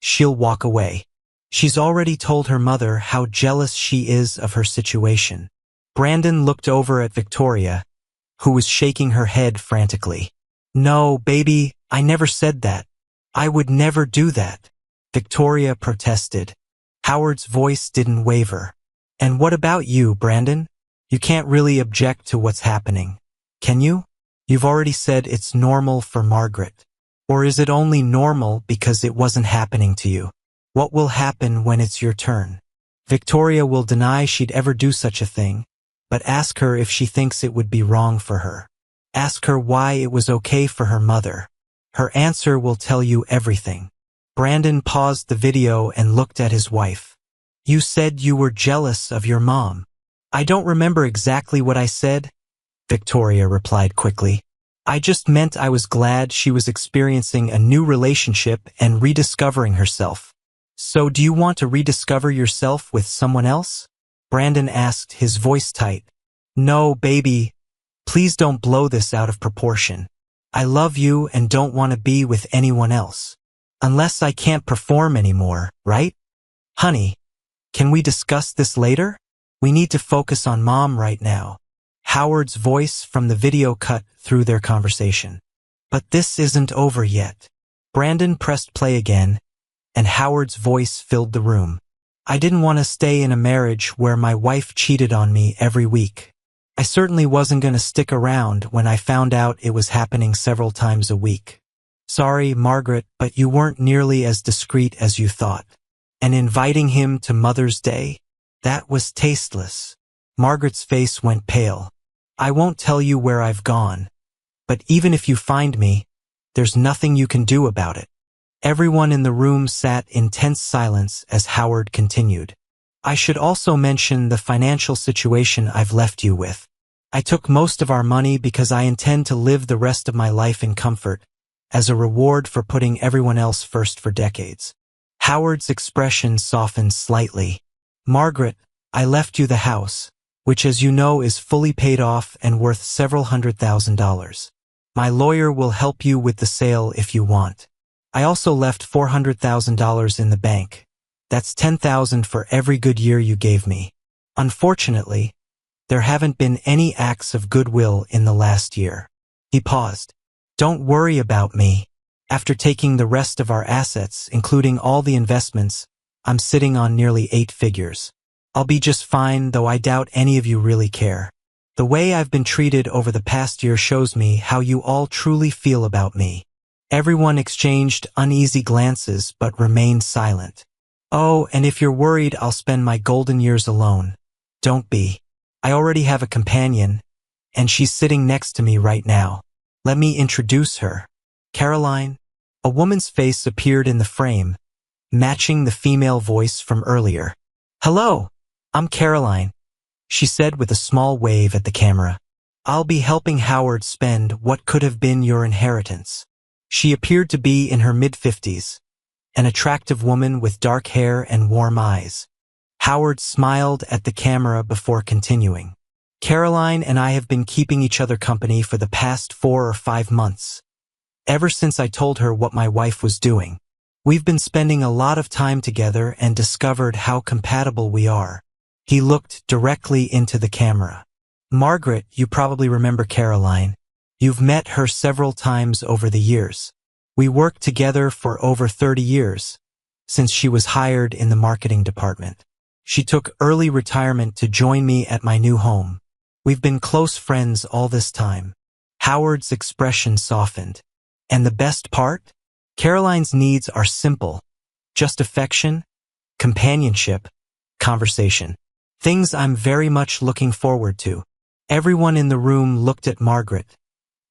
she'll walk away. She's already told her mother how jealous she is of her situation." Brandon looked over at Victoria, who was shaking her head frantically. "No, baby, I never said that. I would never do that," Victoria protested. Howard's voice didn't waver. "And what about you, Brandon? You can't really object to what's happening, can you? You've already said it's normal for Margaret. Or is it only normal because it wasn't happening to you? What will happen when it's your turn?" Victoria will deny she'd ever do such a thing, but ask her if she thinks it would be wrong for her. Ask her why it was okay for her mother. Her answer will tell you everything. Brandon paused the video and looked at his wife. "You said you were jealous of your mom." "I don't remember exactly what I said," Victoria replied quickly. "I just meant I was glad she was experiencing a new relationship and rediscovering herself." "So do you want to rediscover yourself with someone else?" Brandon asked, his voice tight. "No, baby. Please don't blow this out of proportion. I love you and don't want to be with anyone else. Unless I can't perform anymore, right? Honey, can we discuss this later? We need to focus on Mom right now." Howard's voice from the video cut through their conversation. "But this isn't over yet." Brandon pressed play again, and Howard's voice filled the room. "I didn't want to stay in a marriage where my wife cheated on me every week. I certainly wasn't going to stick around when I found out it was happening several times a week. Sorry, Margaret, but you weren't nearly as discreet as you thought. And inviting him to Mother's Day? That was tasteless." Margaret's face went pale. "I won't tell you where I've gone, but even if you find me, there's nothing you can do about it." Everyone in the room sat in tense silence as Howard continued. "I should also mention the financial situation I've left you with. I took most of our money because I intend to live the rest of my life in comfort, as a reward for putting everyone else first for decades." Howard's expression softened slightly. "Margaret, I left you the house, which as you know is fully paid off and worth several $100,000. My lawyer will help you with the sale if you want. I also left $400,000 in the bank. That's $10,000 for every good year you gave me. Unfortunately, there haven't been any acts of goodwill in the last year. He paused. Don't worry about me. After taking the rest of our assets, including all the investments, I'm sitting on nearly 8 figures. I'll be just fine, though I doubt any of you really care. The way I've been treated over the past year shows me how you all truly feel about me. Everyone exchanged uneasy glances but remained silent. Oh, and if you're worried I'll spend my golden years alone, don't be. I already have a companion, and she's sitting next to me right now. Let me introduce her. Caroline. A woman's face appeared in the frame, matching the female voice from earlier. Hello, I'm Caroline, she said with a small wave at the camera. I'll be helping Howard spend what could have been your inheritance. She appeared to be in her mid-50s, an attractive woman with dark hair and warm eyes. Howard smiled at the camera before continuing. Caroline and I have been keeping each other company for the past 4 or 5 months. Ever since I told her what my wife was doing. We've been spending a lot of time together and discovered how compatible we are. He looked directly into the camera. Margaret, you probably remember Caroline. You've met her several times over the years. We worked together for over 30 years, since she was hired in the marketing department. She took early retirement to join me at my new home. We've been close friends all this time. Howard's expression softened. And the best part? Caroline's needs are simple. Just affection, companionship, conversation. Things I'm very much looking forward to. Everyone in the room looked at Margaret,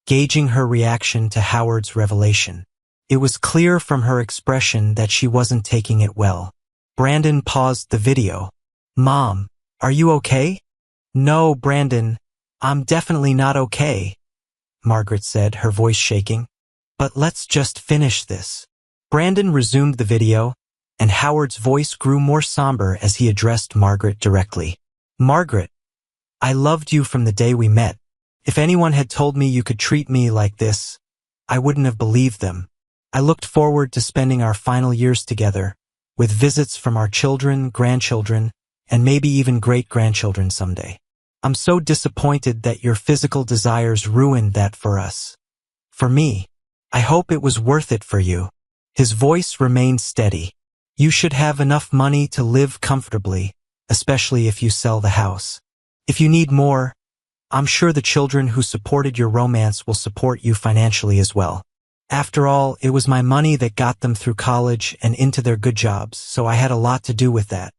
gauging her reaction to Howard's revelation. It was clear from her expression that she wasn't taking it well. Brandon paused the video. Mom, are you okay? No, Brandon, I'm definitely not okay, Margaret said, her voice shaking. But let's just finish this. Brandon resumed the video, and Howard's voice grew more somber as he addressed Margaret directly. Margaret, I loved you from the day we met. If anyone had told me you could treat me like this, I wouldn't have believed them. I looked forward to spending our final years together, with visits from our children, grandchildren, and maybe even great-grandchildren someday. I'm so disappointed that your physical desires ruined that for us. For me, I hope it was worth it for you. His voice remained steady. You should have enough money to live comfortably, especially if you sell the house. If you need more, I'm sure the children who supported your romance will support you financially as well. After all, it was my money that got them through college and into their good jobs, so I had a lot to do with that.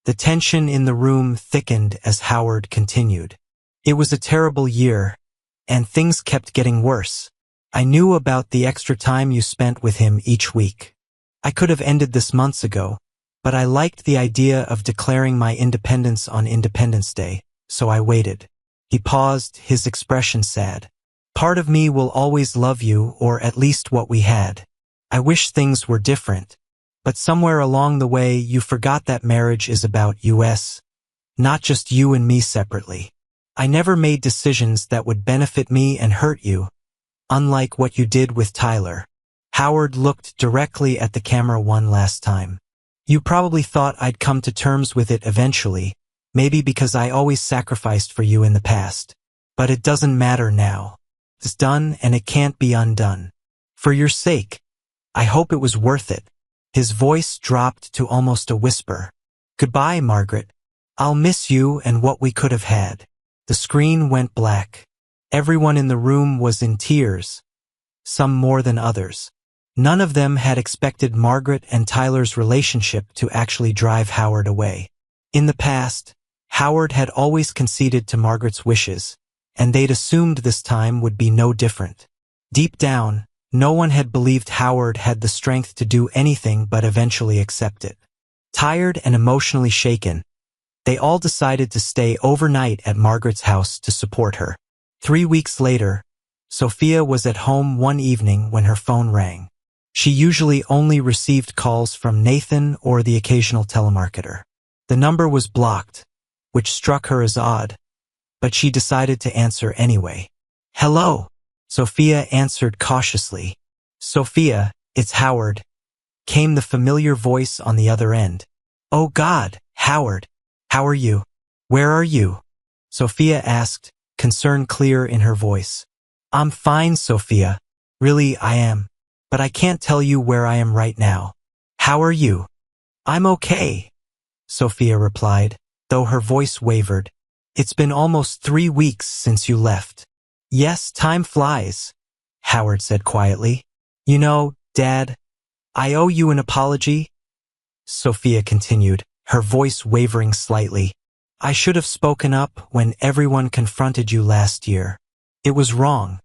The tension in the room thickened as Howard continued. It was a terrible year, and things kept getting worse. I knew about the extra time you spent with him each week. I could have ended this months ago, but I liked the idea of declaring my independence on Independence Day, so I waited. He paused, his expression sad. Part of me will always love you, or at least what we had. I wish things were different, but somewhere along the way you forgot that marriage is about us, not just you and me separately. I never made decisions that would benefit me and hurt you, unlike what you did with Tyler. Howard looked directly at the camera one last time. You probably thought I'd come to terms with it eventually, maybe because I always sacrificed for you in the past. But it doesn't matter now. It's done and it can't be undone. For your sake, I hope it was worth it. His voice dropped to almost a whisper. Goodbye, Margaret. I'll miss you and what we could have had. The screen went black. Everyone in the room was in tears, some more than others. None of them had expected Margaret and Tyler's relationship to actually drive Howard away. In the past, Howard had always conceded to Margaret's wishes, and they'd assumed this time would be no different. Deep down, no one had believed Howard had the strength to do anything but eventually accept it. Tired and emotionally shaken, they all decided to stay overnight at Margaret's house to support her. 3 weeks later, Sophia was at home one evening when her phone rang. She usually only received calls from Nathan or the occasional telemarketer. The number was blocked, which struck her as odd, but she decided to answer anyway. "Hello," Sophia answered cautiously. "Sophia, it's Howard," came the familiar voice on the other end. "Oh God, Howard, how are you? Where are you?" Sophia asked, concern clear in her voice. "I'm fine, Sophia. Really, I am. But I can't tell you where I am right now. How are you?" "I'm okay," Sophia replied, though her voice wavered. "It's been almost 3 weeks since you left." "Yes, time flies," Howard said quietly. "You know, Dad, I owe you an apology," Sophia continued, her voice wavering slightly. "I should have spoken up when everyone confronted you last year. It was wrong,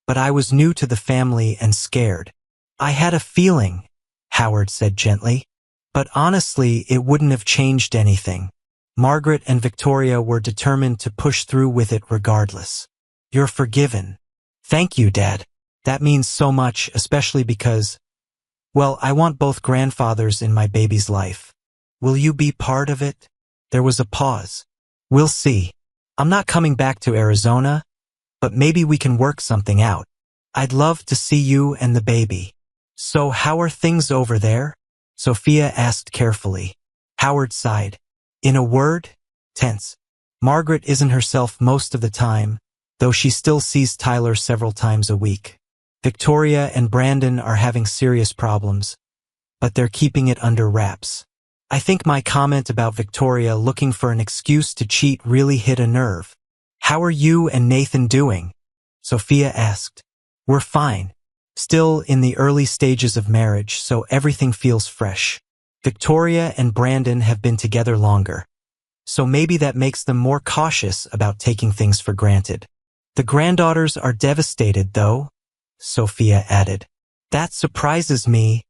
but I was new to the family and scared. I had a feeling," Howard said gently, "but honestly, it wouldn't have changed anything. Margaret and Victoria were determined to push through with it regardless. You're forgiven." "Thank you, Dad. That means so much, especially because, well, I want both grandfathers in my baby's life. Will you be part of it?" There was a pause. "We'll see. I'm not coming back to Arizona, but maybe we can work something out. I'd love to see you and the baby." "So how are things over there?" Sophia asked carefully. Howard sighed. "In a word, tense. Margaret isn't herself most of the time, though she still sees Tyler several times a week. Victoria and Brandon are having serious problems, but they're keeping it under wraps. I think my comment about Victoria looking for an excuse to cheat really hit a nerve." "How are you and Nathan doing?" Sophia asked. "We're fine. Still in the early stages of marriage, so everything feels fresh. Victoria and Brandon have been together longer, so maybe that makes them more cautious about taking things for granted. The granddaughters are devastated, though," Sophia added. "That surprises me,"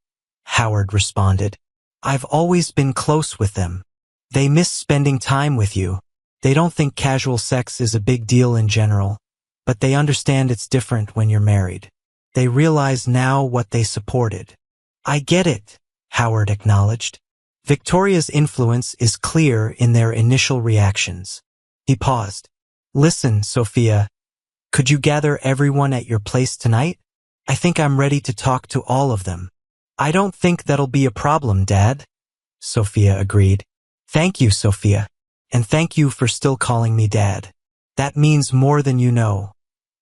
Howard responded. "I've always been close with them. They miss spending time with you. They don't think casual sex is a big deal in general, but they understand it's different when you're married. They realize now what they supported." "I get it," Howard acknowledged. "Victoria's influence is clear in their initial reactions." He paused. "Listen, Sophia, could you gather everyone at your place tonight? I think I'm ready to talk to all of them." "I don't think that'll be a problem, Dad," Sophia agreed. "Thank you, Sophia. And thank you for still calling me Dad. That means more than you know,"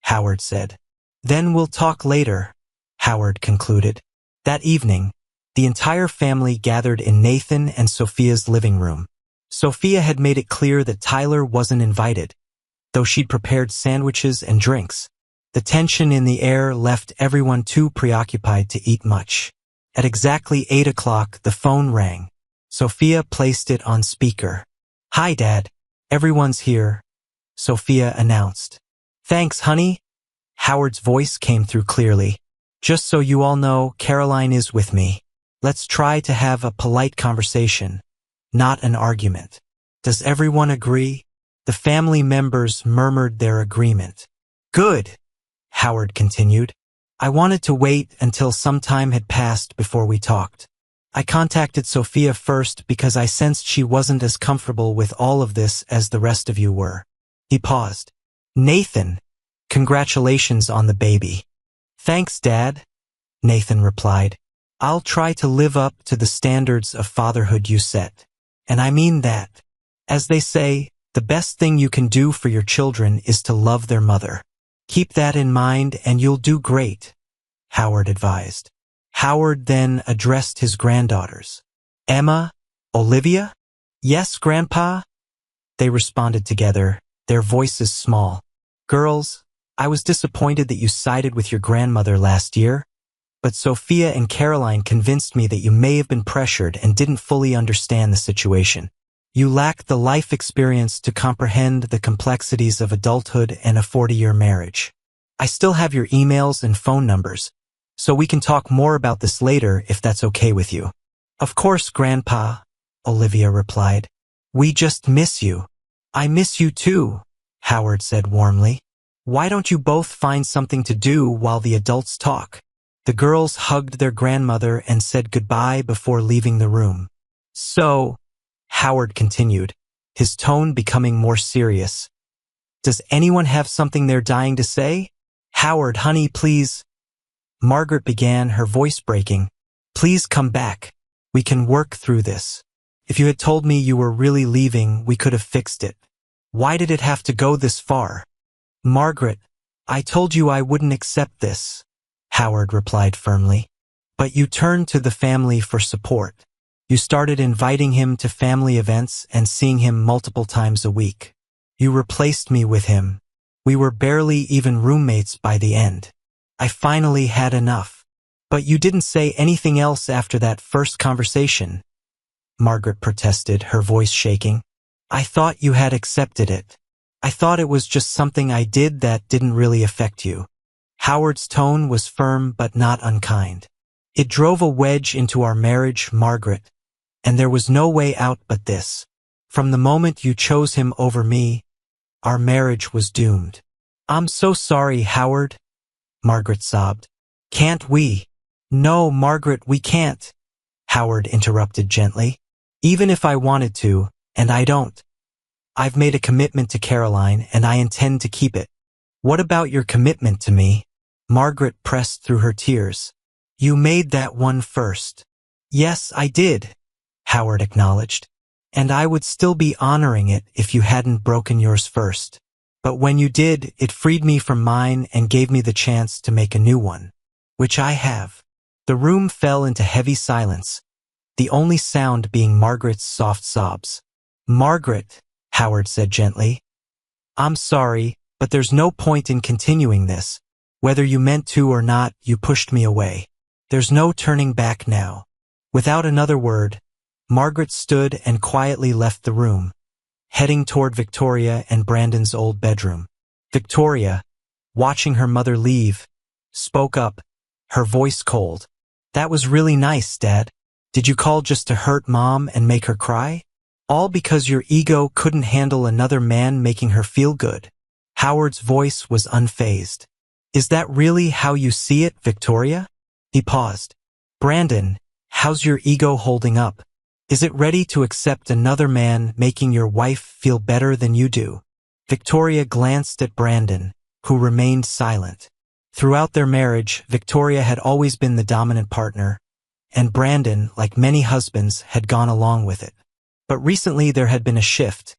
Howard said. "Then we'll talk later," Howard concluded. That evening, the entire family gathered in Nathan and Sophia's living room. Sophia had made it clear that Tyler wasn't invited, though she'd prepared sandwiches and drinks. The tension in the air left everyone too preoccupied to eat much. At exactly 8 o'clock, the phone rang. Sophia placed it on speaker. "Hi, Dad. Everyone's here," Sophia announced. "Thanks, honey." Howard's voice came through clearly. "Just so you all know, Caroline is with me. Let's try to have a polite conversation, not an argument. Does everyone agree?" The family members murmured their agreement. "Good," Howard continued. "I wanted to wait until some time had passed before we talked. I contacted Sophia first because I sensed she wasn't as comfortable with all of this as the rest of you were." He paused. "Nathan, congratulations on the baby." "Thanks, Dad," Nathan replied. "I'll try to live up to the standards of fatherhood you set. And I mean that. As they say, the best thing you can do for your children is to love their mother. Keep that in mind and you'll do great," Howard advised. Howard then addressed his granddaughters. "Emma, Olivia?" "Yes, Grandpa," they responded together, their voices small. "Girls, I was disappointed that you sided with your grandmother last year, but Sophia and Caroline convinced me that you may have been pressured and didn't fully understand the situation. You lack the life experience to comprehend the complexities of adulthood and a 40-year marriage. I still have your emails and phone numbers, so we can talk more about this later if that's okay with you." "Of course, Grandpa," Olivia replied. "We just miss you." "I miss you too," Howard said warmly. "Why don't you both find something to do while the adults talk?" The girls hugged their grandmother and said goodbye before leaving the room. "So," Howard continued, his tone becoming more serious. Does anyone have something they're dying to say? Howard, honey, please. Margaret began, her voice breaking. Please come back. We can work through this. If you had told me you were really leaving, we could have fixed it. Why did it have to go this far? Margaret, I told you I wouldn't accept this, Howard replied firmly. But you turned to the family for support. You started inviting him to family events and seeing him multiple times a week. You replaced me with him. We were barely even roommates by the end. I finally had enough. But you didn't say anything else after that first conversation, Margaret protested, her voice shaking. I thought you had accepted it. I thought it was just something I did that didn't really affect you. Howard's tone was firm but not unkind. It drove a wedge into our marriage, Margaret, and there was no way out but this. From the moment you chose him over me, our marriage was doomed. I'm so sorry, Howard, Margaret sobbed. Can't we? No, Margaret, we can't, Howard interrupted gently. Even if I wanted to, and I don't. I've made a commitment to Caroline, and I intend to keep it. What about your commitment to me? Margaret pressed through her tears. You made that one first. Yes, I did, Howard acknowledged. And I would still be honoring it if you hadn't broken yours first. But when you did, it freed me from mine and gave me the chance to make a new one. Which I have. The room fell into heavy silence, the only sound being Margaret's soft sobs. Margaret, Howard said gently. I'm sorry, but there's no point in continuing this. Whether you meant to or not, you pushed me away. There's no turning back now. Without another word, Margaret stood and quietly left the room, heading toward Victoria and Brandon's old bedroom. Victoria, watching her mother leave, spoke up, her voice cold. That was really nice, Dad. Did you call just to hurt Mom and make her cry? All because your ego couldn't handle another man making her feel good. Howard's voice was unfazed. Is that really how you see it, Victoria? He paused. Brandon, how's your ego holding up? Is it ready to accept another man making your wife feel better than you do? Victoria glanced at Brandon, who remained silent. Throughout their marriage, Victoria had always been the dominant partner, and Brandon, like many husbands, had gone along with it. But recently there had been a shift,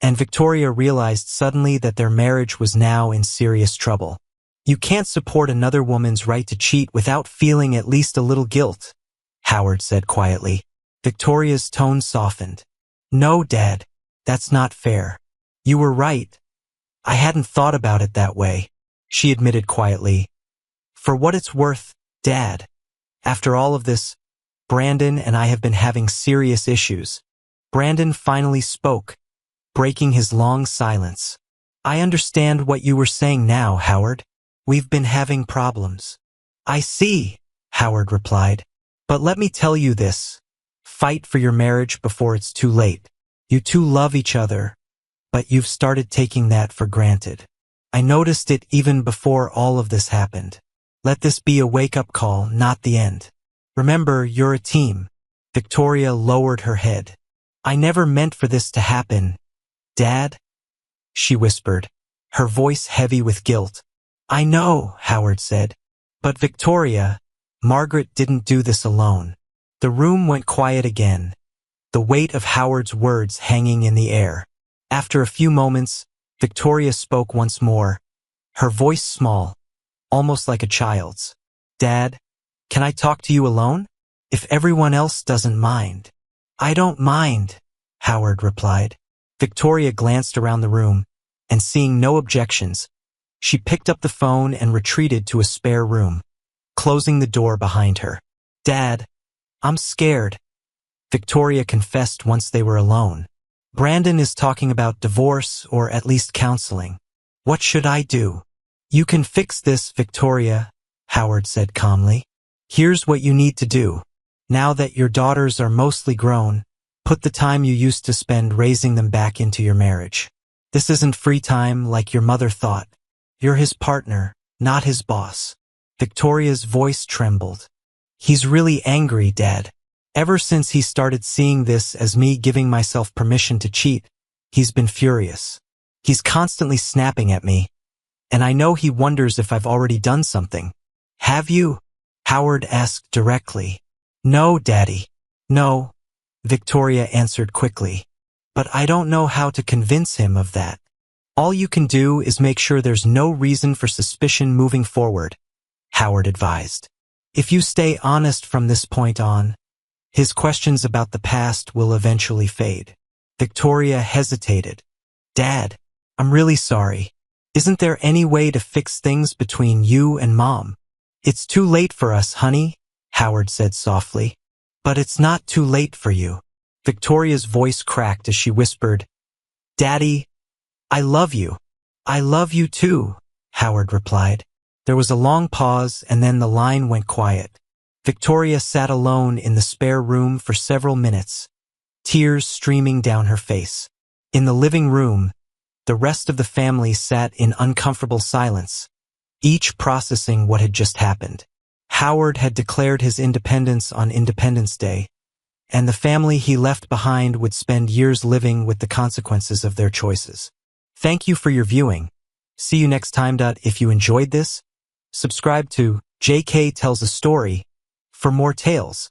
and Victoria realized suddenly that their marriage was now in serious trouble. You can't support another woman's right to cheat without feeling at least a little guilt, Howard said quietly. Victoria's tone softened. No, Dad, that's not fair. You were right. I hadn't thought about it that way, she admitted quietly. For what it's worth, Dad, after all of this, Brandon and I have been having serious issues. Brandon finally spoke, breaking his long silence. I understand what you were saying now, Howard. We've been having problems. I see, Howard replied. But let me tell you this. Fight for your marriage before it's too late. You two love each other, but you've started taking that for granted. I noticed it even before all of this happened. Let this be a wake-up call, not the end. Remember, you're a team. Victoria lowered her head. I never meant for this to happen, Dad, she whispered, her voice heavy with guilt. I know, Howard said. But Victoria, Margaret didn't do this alone. The room went quiet again, the weight of Howard's words hanging in the air. After a few moments, Victoria spoke once more, her voice small, almost like a child's. Dad, can I talk to you alone? If everyone else doesn't mind. I don't mind, Howard replied. Victoria glanced around the room, and seeing no objections, she picked up the phone and retreated to a spare room, closing the door behind her. Dad, I'm scared, Victoria confessed once they were alone. Brandon is talking about divorce or at least counseling. What should I do? You can fix this, Victoria, Howard said calmly. Here's what you need to do. Now that your daughters are mostly grown, put the time you used to spend raising them back into your marriage. This isn't free time like your mother thought. You're his partner, not his boss. Victoria's voice trembled. He's really angry, Dad. Ever since he started seeing this as me giving myself permission to cheat, He's been furious. He's constantly snapping at me, and I know he wonders if I've already done something. Have you? Howard asked directly. No, Daddy. No, Victoria answered quickly. But I don't know how to convince him of that. All you can do is make sure there's no reason for suspicion moving forward, Howard advised. If you stay honest from this point on, his questions about the past will eventually fade. Victoria hesitated. Dad, I'm really sorry. Isn't there any way to fix things between you and Mom? It's too late for us, honey, Howard said softly. But it's not too late for you. Victoria's voice cracked as she whispered, Daddy, I love you. I love you too, Howard replied. There was a long pause and then the line went quiet. Victoria sat alone in the spare room for several minutes, tears streaming down her face. In the living room, the rest of the family sat in uncomfortable silence, each processing what had just happened. Howard had declared his independence on Independence Day, and the family he left behind would spend years living with the consequences of their choices. Thank you for your viewing. See you next time. If you enjoyed this, subscribe to JK Tells a Story for more tales.